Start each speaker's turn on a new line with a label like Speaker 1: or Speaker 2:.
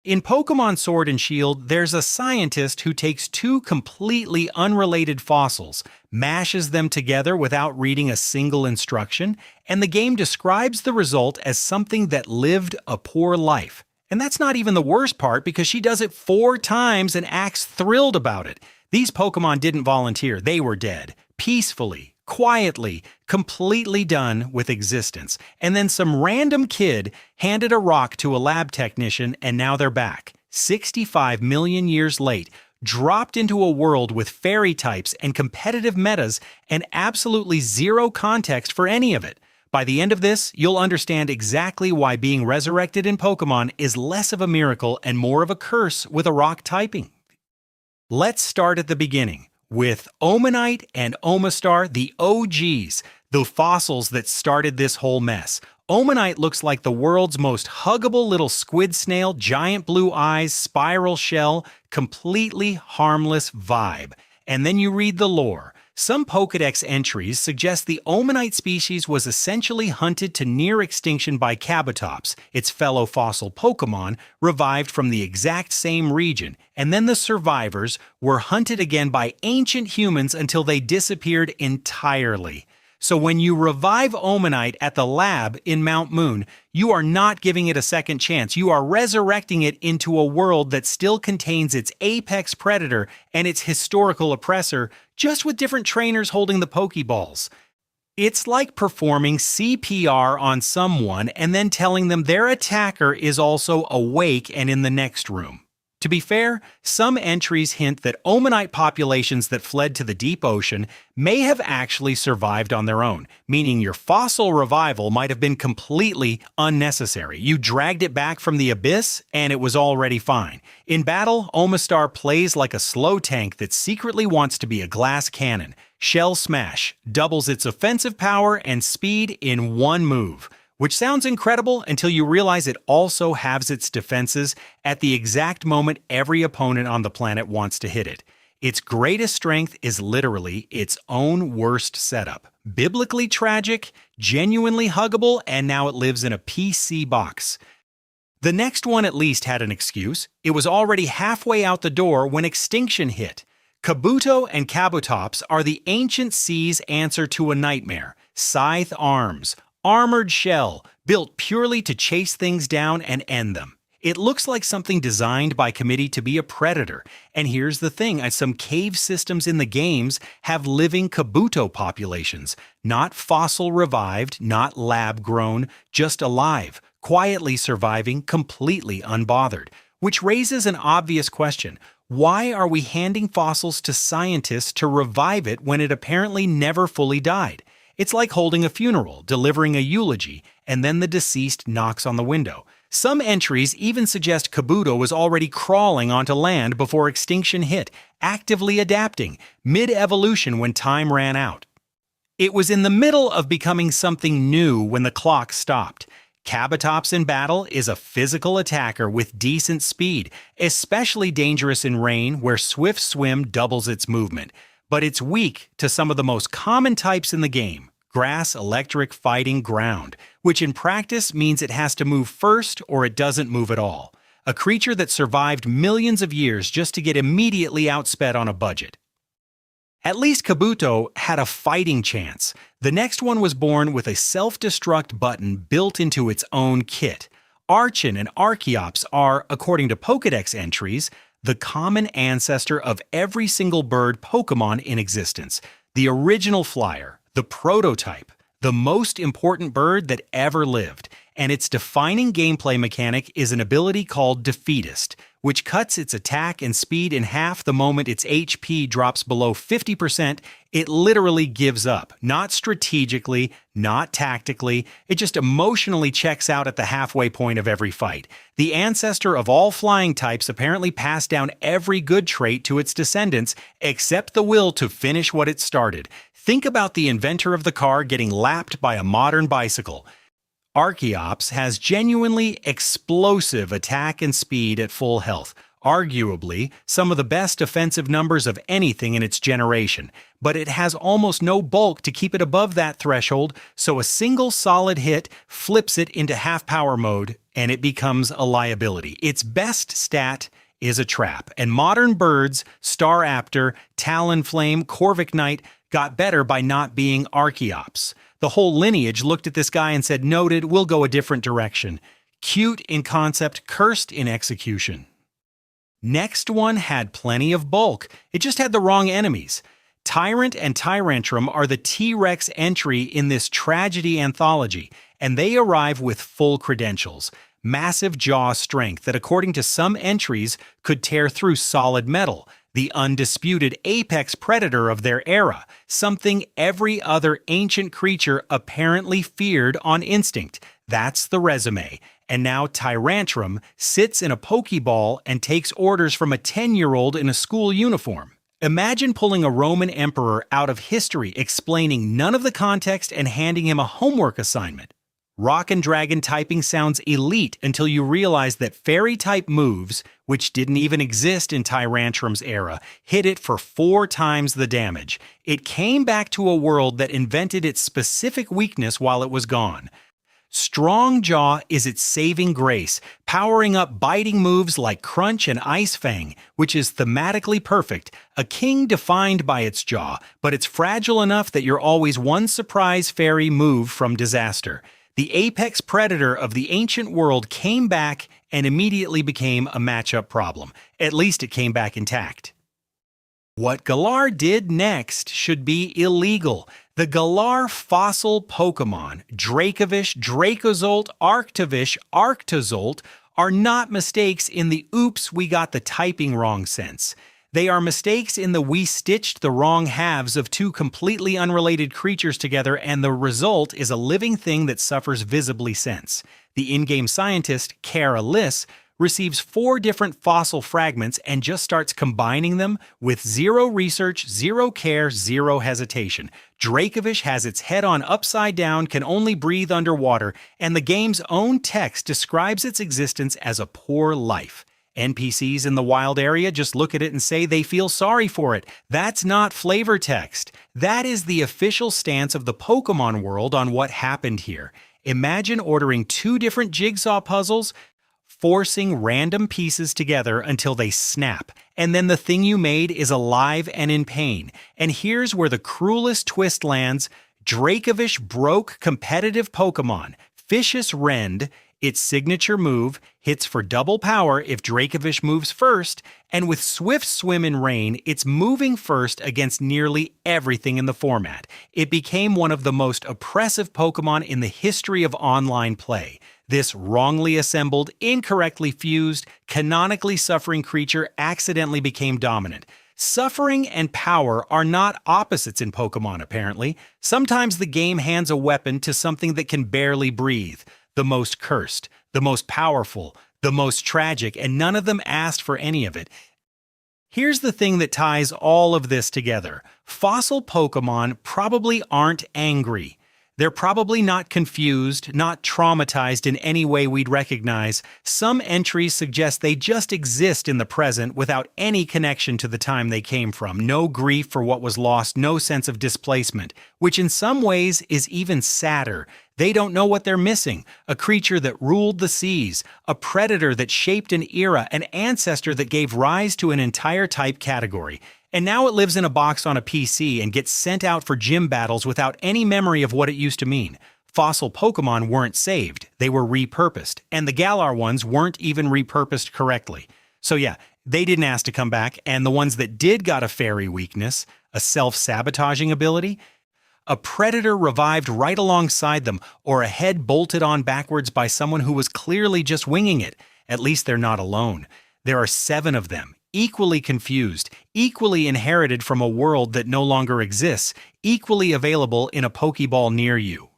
Speaker 1: In Pokemon Sword and Shield, there's a scientist who takes two completely unrelated fossils, mashes them together without reading a single instruction, and the game describes the result as something that lived a poor life. And that's not even the worst part because she does it 4 times and acts thrilled about it. These Pokemon didn't volunteer, they were dead. Peacefully, quietly, completely done with existence. And then some random kid handed a rock to a lab technician and now they're back, 65 million years late, dropped into a world with fairy types and competitive metas and absolutely zero context for any of it. By the end of this, you'll understand exactly why being resurrected in Pokemon is less of a miracle and more of a curse with a rock typing. Let's start at the beginning, with Omanite and Omastar, the OGs, the fossils that started this whole mess. Omanite looks like the world's most huggable little squid snail, giant blue eyes, spiral shell, completely harmless vibe. And then you read the lore. Some Pokédex entries suggest the Omanite species was essentially hunted to near extinction by Kabutops, its fellow fossil Pokémon, revived from the exact same region, and then the survivors were hunted again by ancient humans until they disappeared entirely. So when you revive Omanite at the lab in Mount Moon, you are not giving it a second chance. You are resurrecting it into a world that still contains its apex predator and its historical oppressor, just with different trainers holding the Pokeballs. It's like performing CPR on someone and then telling them their attacker is also awake and in the next room. To be fair, some entries hint that Omanite populations that fled to the deep ocean may have actually survived on their own, meaning your fossil revival might have been completely unnecessary. You dragged it back from the abyss, and it was already fine. In battle, Omastar plays like a slow tank that secretly wants to be a glass cannon. Shell Smash doubles its offensive power and speed in one move, which sounds incredible until you realize it also halves its defenses at the exact moment every opponent on the planet wants to hit it. Its greatest strength is literally its own worst setup. Biblically tragic, genuinely huggable, and now it lives in a PC box. The next one at least had an excuse. It was already halfway out the door when extinction hit. Kabuto and Kabutops are the ancient sea's answer to a nightmare. Scythe arms, armored shell, built purely to chase things down and end them. It looks like something designed by committee to be a predator. And here's the thing, some cave systems in the games have living Kabuto populations. Not fossil revived, not lab grown, just alive, quietly surviving, completely unbothered. Which raises an obvious question. Why are we handing fossils to scientists to revive it when it apparently never fully died? It's like holding a funeral, delivering a eulogy, and then the deceased knocks on the window. Some entries even suggest Kabuto was already crawling onto land before extinction hit, actively adapting, mid-evolution when time ran out. It was in the middle of becoming something new when the clock stopped. Kabutops in battle is a physical attacker with decent speed, especially dangerous in rain where Swift Swim doubles its movement. But it's weak to some of the most common types in the game. Grass, electric, fighting, ground, which in practice means it has to move first or it doesn't move at all. A creature that survived millions of years just to get immediately outsped on a budget. At least Kabuto had a fighting chance. The next one was born with a self-destruct button built into its own kit. Archon and Archeops are, according to Pokédex entries, the common ancestor of every single bird Pokémon in existence. The original flyer, the prototype, the most important bird that ever lived, and its defining gameplay mechanic is an ability called Defeatist, which cuts its attack and speed in half the moment its HP drops below 50%. It literally gives up, not strategically, not tactically, it just emotionally checks out at the halfway point of every fight. The ancestor of all flying types apparently passed down every good trait to its descendants, except the will to finish what it started. Think about the inventor of the car getting lapped by a modern bicycle. Archeops has genuinely explosive attack and speed at full health. arguably some of the best offensive numbers of anything in its generation, but it has almost no bulk to keep it above that threshold, so a single solid hit flips it into half-power mode, and it becomes a liability. Its best stat is a trap, and modern birds, Staraptor, Talonflame, Corvic Knight, got better by not being Archeops. The whole lineage looked at this guy and said, "Noted, we'll go a different direction." Cute in concept, cursed in execution. Next one had plenty of bulk. It just had the wrong enemies. Tyrant and Tyrantrum are the T-Rex entry in this tragedy anthology, and they arrive with full credentials. Massive jaw strength that, according to some entries, could tear through solid metal. The undisputed apex predator of their era, something every other ancient creature apparently feared on instinct. That's the resume. And now Tyrantrum sits in a Pokeball and takes orders from a 10-year-old in a school uniform. Imagine pulling a Roman emperor out of history, explaining none of the context and handing him a homework assignment. Rock and Dragon typing sounds elite until you realize that Fairy-type moves, which didn't even exist in Tyrantrum's era, hit it for 4 times the damage. It came back to a world that invented its specific weakness while it was gone. Strong Jaw is its saving grace, powering up biting moves like Crunch and Ice Fang, which is thematically perfect, a king defined by its jaw, but it's fragile enough that you're always one surprise fairy move from disaster. The apex predator of the ancient world came back and immediately became a matchup problem. At least it came back intact. What Galar did next should be illegal. The Galar fossil Pokémon, Dracovish, Dracozolt, Arctovish, Arctozolt, are not mistakes in the "oops, we got the typing wrong" sense. They are mistakes in the "we stitched the wrong halves of 2 completely unrelated creatures together and the result is a living thing that suffers visibly sense." The in-game scientist, Kara Liss, receives 4 different fossil fragments and just starts combining them with 0 research, 0 care, 0 hesitation. Dracovish has its head on upside down, can only breathe underwater, and the game's own text describes its existence as a poor life. NPCs in the wild area just look at it and say they feel sorry for it. That's not flavor text. That is the official stance of the Pokémon world on what happened here. Imagine ordering 2 different jigsaw puzzles, forcing random pieces together until they snap, and then the thing you made is alive and in pain. And here's where the cruelest twist lands. Dracovish broke competitive Pokémon. Vicious Rend, its signature move, hits for double power if Dracovish moves first, and with Swift Swim in Rain, it's moving first against nearly everything in the format. It became one of the most oppressive Pokémon in the history of online play. This wrongly assembled, incorrectly fused, canonically suffering creature accidentally became dominant. Suffering and power are not opposites in Pokémon, apparently. Sometimes the game hands a weapon to something that can barely breathe. The most cursed, the most powerful, the most tragic, and none of them asked for any of it. Here's the thing that ties all of this together. Fossil Pokémon probably aren't angry. They're probably not confused, not traumatized in any way we'd recognize. Some entries suggest they just exist in the present without any connection to the time they came from. No grief for what was lost, no sense of displacement, which in some ways is even sadder. They don't know what they're missing. A creature that ruled the seas, a predator that shaped an era, an ancestor that gave rise to an entire type category. And now it lives in a box on a PC and gets sent out for gym battles without any memory of what it used to mean. Fossil Pokémon weren't saved, they were repurposed, and the Galar ones weren't even repurposed correctly. So yeah, they didn't ask to come back, and the ones that did got a fairy weakness, a self-sabotaging ability, a predator revived right alongside them, or a head bolted on backwards by someone who was clearly just winging it. At least they're not alone. There are 7 of them, equally confused, equally inherited from a world that no longer exists, equally available in a Pokeball near you.